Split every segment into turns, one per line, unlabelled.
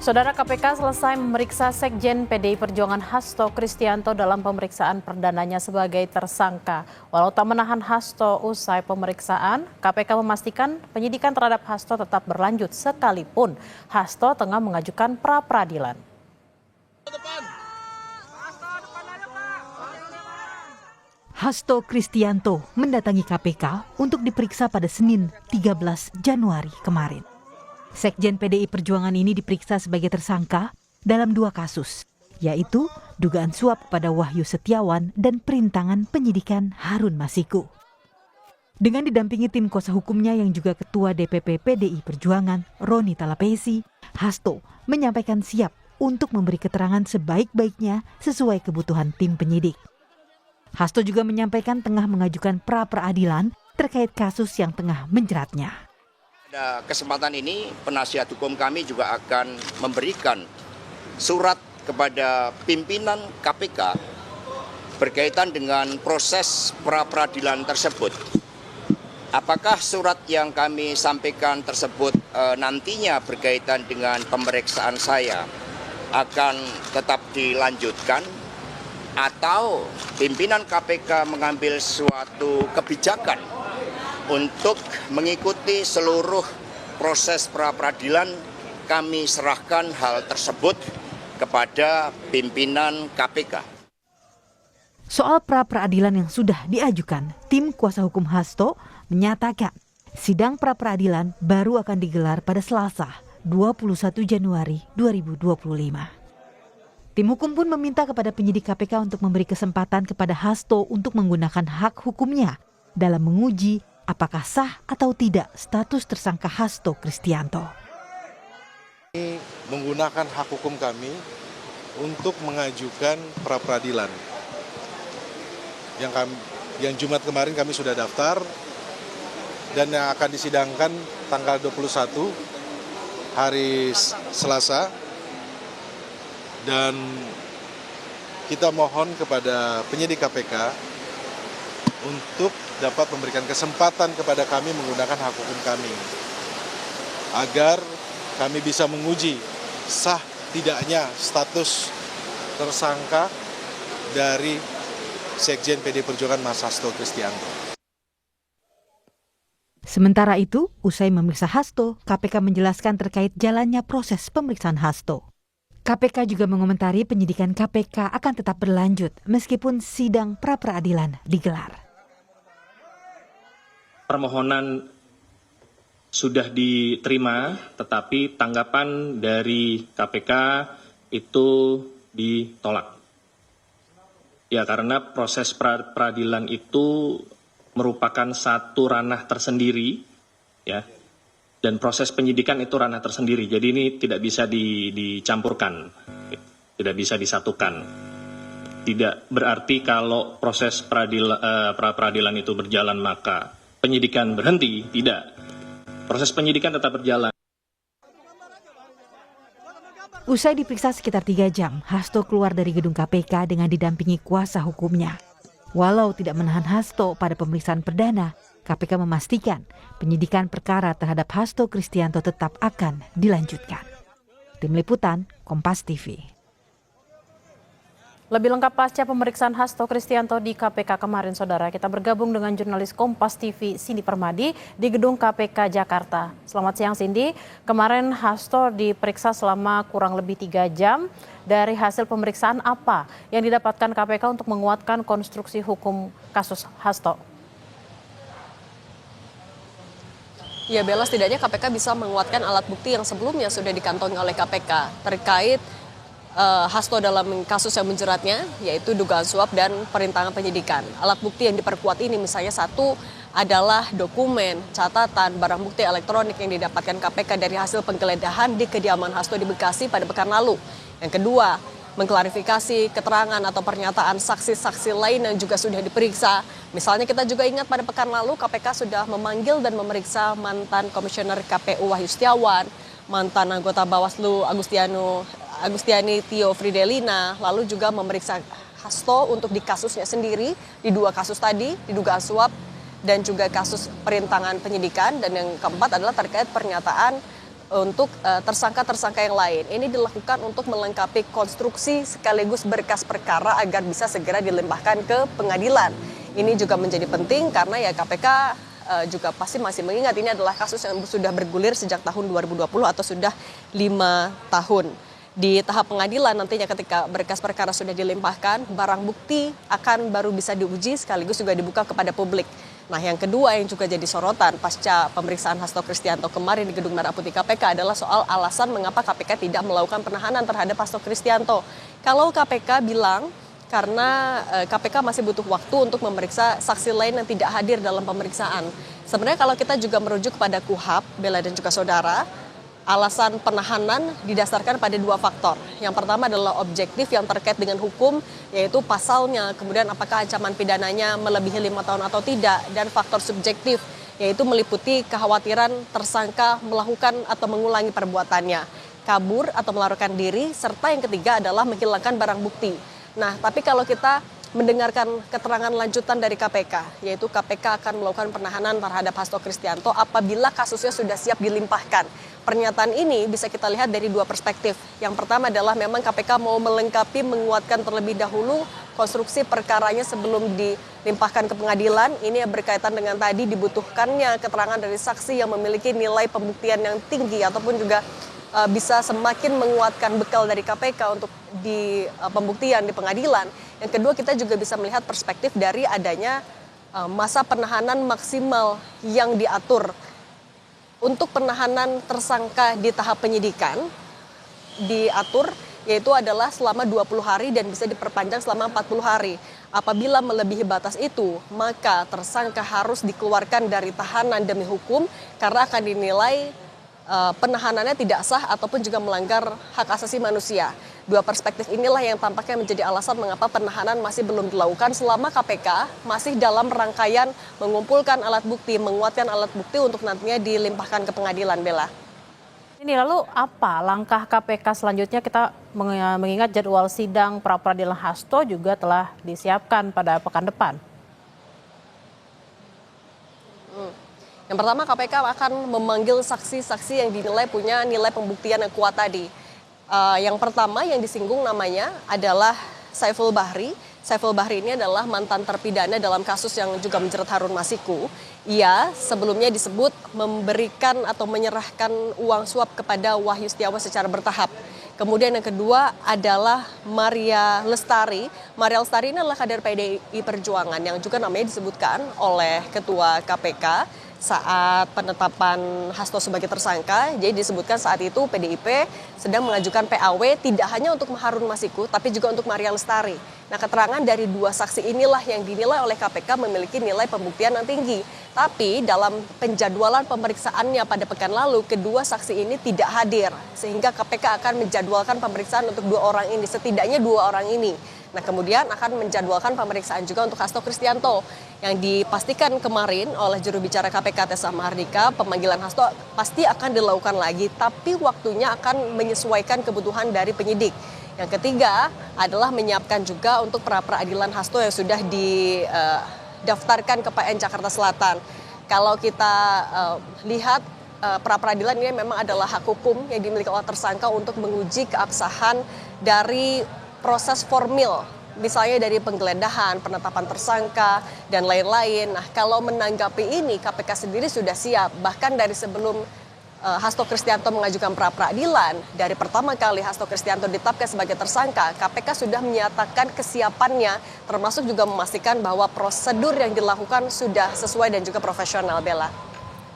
Saudara KPK selesai memeriksa Sekjen PDI Perjuangan Hasto Kristianto dalam pemeriksaan perdananya sebagai tersangka. Walau tak menahan Hasto usai pemeriksaan, KPK memastikan penyidikan terhadap Hasto tetap berlanjut sekalipun Hasto tengah mengajukan pra-peradilan.
Hasto Kristianto mendatangi KPK untuk diperiksa pada Senin 13 Januari kemarin. Sekjen PDI Perjuangan ini diperiksa sebagai tersangka dalam 2 kasus, yaitu dugaan suap kepada Wahyu Setiawan dan perintangan penyidikan Harun Masiku. Dengan didampingi tim kuasa hukumnya yang juga Ketua DPP PDI Perjuangan, Roni Talapesi, Hasto menyampaikan siap untuk memberi keterangan sebaik-baiknya sesuai kebutuhan tim penyidik. Hasto juga menyampaikan tengah mengajukan pra-peradilan terkait kasus yang tengah menjeratnya.
Pada kesempatan ini, penasihat hukum kami juga akan memberikan surat kepada pimpinan KPK berkaitan dengan proses pra-peradilan tersebut. Apakah surat yang kami sampaikan tersebut nantinya berkaitan dengan pemeriksaan saya akan tetap dilanjutkan atau pimpinan KPK mengambil suatu kebijakan untuk mengikuti seluruh proses pra-peradilan, kami serahkan hal tersebut kepada pimpinan KPK.
Soal pra-peradilan yang sudah diajukan, tim kuasa hukum Hasto menyatakan sidang pra-peradilan baru akan digelar pada Selasa, 21 Januari 2025. Tim hukum pun meminta kepada penyidik KPK untuk memberi kesempatan kepada Hasto untuk menggunakan hak hukumnya dalam menguji apakah sah atau tidak status tersangka Hasto Kristianto.
Menggunakan hak hukum kami untuk mengajukan pra-peradilan. Yang Jumat kemarin kami sudah daftar dan yang akan disidangkan tanggal 21 hari Selasa. Dan kita mohon kepada penyidik KPK untuk dapat memberikan kesempatan kepada kami menggunakan hak hukum kami agar kami bisa menguji sah tidaknya status tersangka dari Sekjen PDI Perjuangan Mas Hasto Kristianto.
Sementara itu, usai memeriksa Hasto, KPK menjelaskan terkait jalannya proses pemeriksaan Hasto. KPK juga mengomentari penyidikan KPK akan tetap berlanjut meskipun sidang pra-peradilan digelar.
Permohonan sudah diterima, tetapi tanggapan dari KPK itu ditolak. Ya, karena proses peradilan itu merupakan satu ranah tersendiri, ya, dan proses penyidikan itu ranah tersendiri. Jadi ini tidak bisa dicampurkan, tidak bisa disatukan. Tidak berarti kalau proses pra-peradilan itu berjalan maka penyidikan berhenti, tidak. Proses penyidikan tetap berjalan.
Usai diperiksa sekitar 3 jam, Hasto keluar dari gedung KPK dengan didampingi kuasa hukumnya. Walau tidak menahan Hasto pada pemeriksaan perdana, KPK memastikan penyidikan perkara terhadap Hasto Kristianto tetap akan dilanjutkan. Tim Liputan, Kompas TV.
Lebih lengkap pasca pemeriksaan Hasto Kristianto di KPK kemarin, saudara, kita bergabung dengan jurnalis Kompas TV Cindy Permadi di gedung KPK Jakarta. Selamat siang Cindy, kemarin Hasto diperiksa selama kurang lebih 3 jam. Dari hasil pemeriksaan apa yang didapatkan KPK untuk menguatkan konstruksi hukum kasus Hasto?
Ya Bella, setidaknya KPK bisa menguatkan alat bukti yang sebelumnya sudah dikantongi oleh KPK terkait Hasto dalam kasus yang menjeratnya, yaitu dugaan suap dan perintangan penyidikan. Alat bukti yang diperkuat ini misalnya satu adalah dokumen, catatan, barang bukti elektronik yang didapatkan KPK dari hasil penggeledahan di kediaman Hasto di Bekasi pada pekan lalu. Yang kedua, mengklarifikasi keterangan atau pernyataan saksi-saksi lain yang juga sudah diperiksa. Misalnya kita juga ingat pada pekan lalu KPK sudah memanggil dan memeriksa mantan komisioner KPU Wahyu Setiawan, mantan anggota Bawaslu Agustiani Tio Fridelina, lalu juga memeriksa Hasto untuk di kasusnya sendiri, di 2 kasus tadi, di dugaan suap dan juga kasus perintangan penyidikan. Dan yang keempat adalah terkait pernyataan untuk tersangka-tersangka yang lain. Ini dilakukan untuk melengkapi konstruksi sekaligus berkas perkara agar bisa segera dilimpahkan ke pengadilan. Ini juga menjadi penting karena ya KPK juga pasti masih mengingat ini adalah kasus yang sudah bergulir sejak tahun 2020 atau sudah 5 tahun. Di tahap pengadilan nantinya ketika berkas perkara sudah dilimpahkan, barang bukti akan baru bisa diuji sekaligus juga dibuka kepada publik. Nah, yang kedua yang juga jadi sorotan pasca pemeriksaan Hasto Kristianto kemarin di Gedung Merah Putih KPK adalah soal alasan mengapa KPK tidak melakukan penahanan terhadap Hasto Kristianto. Kalau KPK bilang karena KPK masih butuh waktu untuk memeriksa saksi lain yang tidak hadir dalam pemeriksaan. Sebenarnya kalau kita juga merujuk kepada KUHAP, Bella dan juga saudara, alasan penahanan didasarkan pada 2 faktor. Yang pertama adalah objektif yang terkait dengan hukum, yaitu pasalnya, kemudian apakah ancaman pidananya melebihi 5 tahun atau tidak, dan faktor subjektif, yaitu meliputi kekhawatiran tersangka melakukan atau mengulangi perbuatannya, kabur atau melarikan diri, serta yang ketiga adalah menghilangkan barang bukti. Nah, tapi kalau kita mendengarkan keterangan lanjutan dari KPK, yaitu KPK akan melakukan penahanan terhadap Hasto Kristianto apabila kasusnya sudah siap dilimpahkan. Pernyataan ini bisa kita lihat dari 2 perspektif. Yang pertama adalah memang KPK mau melengkapi, menguatkan terlebih dahulu konstruksi perkaranya sebelum dilimpahkan ke pengadilan. Ini berkaitan dengan tadi dibutuhkannya keterangan dari saksi yang memiliki nilai pembuktian yang tinggi ataupun juga bisa semakin menguatkan bekal dari KPK untuk di pembuktian di pengadilan. Yang kedua, kita juga bisa melihat perspektif dari adanya masa penahanan maksimal yang diatur. Untuk penahanan tersangka di tahap penyidikan diatur yaitu adalah selama 20 hari dan bisa diperpanjang selama 40 hari. Apabila melebihi batas itu, maka tersangka harus dikeluarkan dari tahanan demi hukum karena akan dinilai penahanannya tidak sah ataupun juga melanggar hak asasi manusia. 2 perspektif inilah yang tampaknya menjadi alasan mengapa penahanan masih belum dilakukan selama KPK masih dalam rangkaian mengumpulkan alat bukti, menguatkan alat bukti untuk nantinya dilimpahkan ke pengadilan, Bella.
Ini lalu apa langkah KPK selanjutnya? Kita mengingat jadwal sidang pra-peradilan Hasto juga telah disiapkan pada pekan depan.
Yang pertama, KPK akan memanggil saksi-saksi yang dinilai punya nilai pembuktian yang kuat tadi. Yang pertama yang disinggung namanya adalah Saiful Bahri. Saiful Bahri ini adalah mantan terpidana dalam kasus yang juga menjerat Harun Masiku. Ia sebelumnya disebut memberikan atau menyerahkan uang suap kepada Wahyu Setiawan secara bertahap. Kemudian yang kedua adalah Maria Lestari. Maria Lestari ini adalah kader PDI Perjuangan yang juga namanya disebutkan oleh Ketua KPK saat penetapan Hasto sebagai tersangka. Jadi disebutkan saat itu PDIP sedang mengajukan PAW tidak hanya untuk Harun Masiku tapi juga untuk Maria Lestari. Nah, keterangan dari 2 saksi inilah yang dinilai oleh KPK memiliki nilai pembuktian yang tinggi. Tapi dalam penjadwalan pemeriksaannya pada pekan lalu, kedua saksi ini tidak hadir. Sehingga KPK akan menjadwalkan pemeriksaan untuk 2 orang ini, setidaknya 2 orang ini. Nah, kemudian akan menjadwalkan pemeriksaan juga untuk Hasto Kristianto. Yang dipastikan kemarin oleh juru bicara KPK Tessa Mahardika, pemanggilan Hasto pasti akan dilakukan lagi, tapi waktunya akan menyesuaikan kebutuhan dari penyidik. Yang ketiga adalah menyiapkan juga untuk pra-peradilan Hasto yang sudah didaftarkan ke PN Jakarta Selatan. Kalau kita lihat pra-peradilan ini memang adalah hak hukum yang dimiliki oleh tersangka untuk menguji keabsahan dari proses formil, misalnya dari penggeledahan, penetapan tersangka, dan lain-lain. Nah, kalau menanggapi ini, KPK sendiri sudah siap. Bahkan dari sebelum Hasto Kristianto mengajukan pra-peradilan, dari pertama kali Hasto Kristianto ditetapkan sebagai tersangka, KPK sudah menyatakan kesiapannya, termasuk juga memastikan bahwa prosedur yang dilakukan sudah sesuai dan juga profesional, Bella.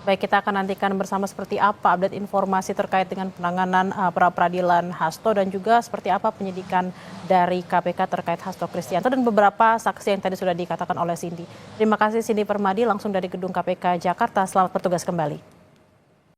Baik, kita akan nantikan bersama seperti apa update informasi terkait dengan penanganan pra-peradilan Hasto dan juga seperti apa penyidikan dari KPK terkait Hasto Kristianto dan beberapa saksi yang tadi sudah dikatakan oleh Cindy. Terima kasih Cindy Permadi langsung dari Gedung KPK Jakarta. Selamat bertugas kembali.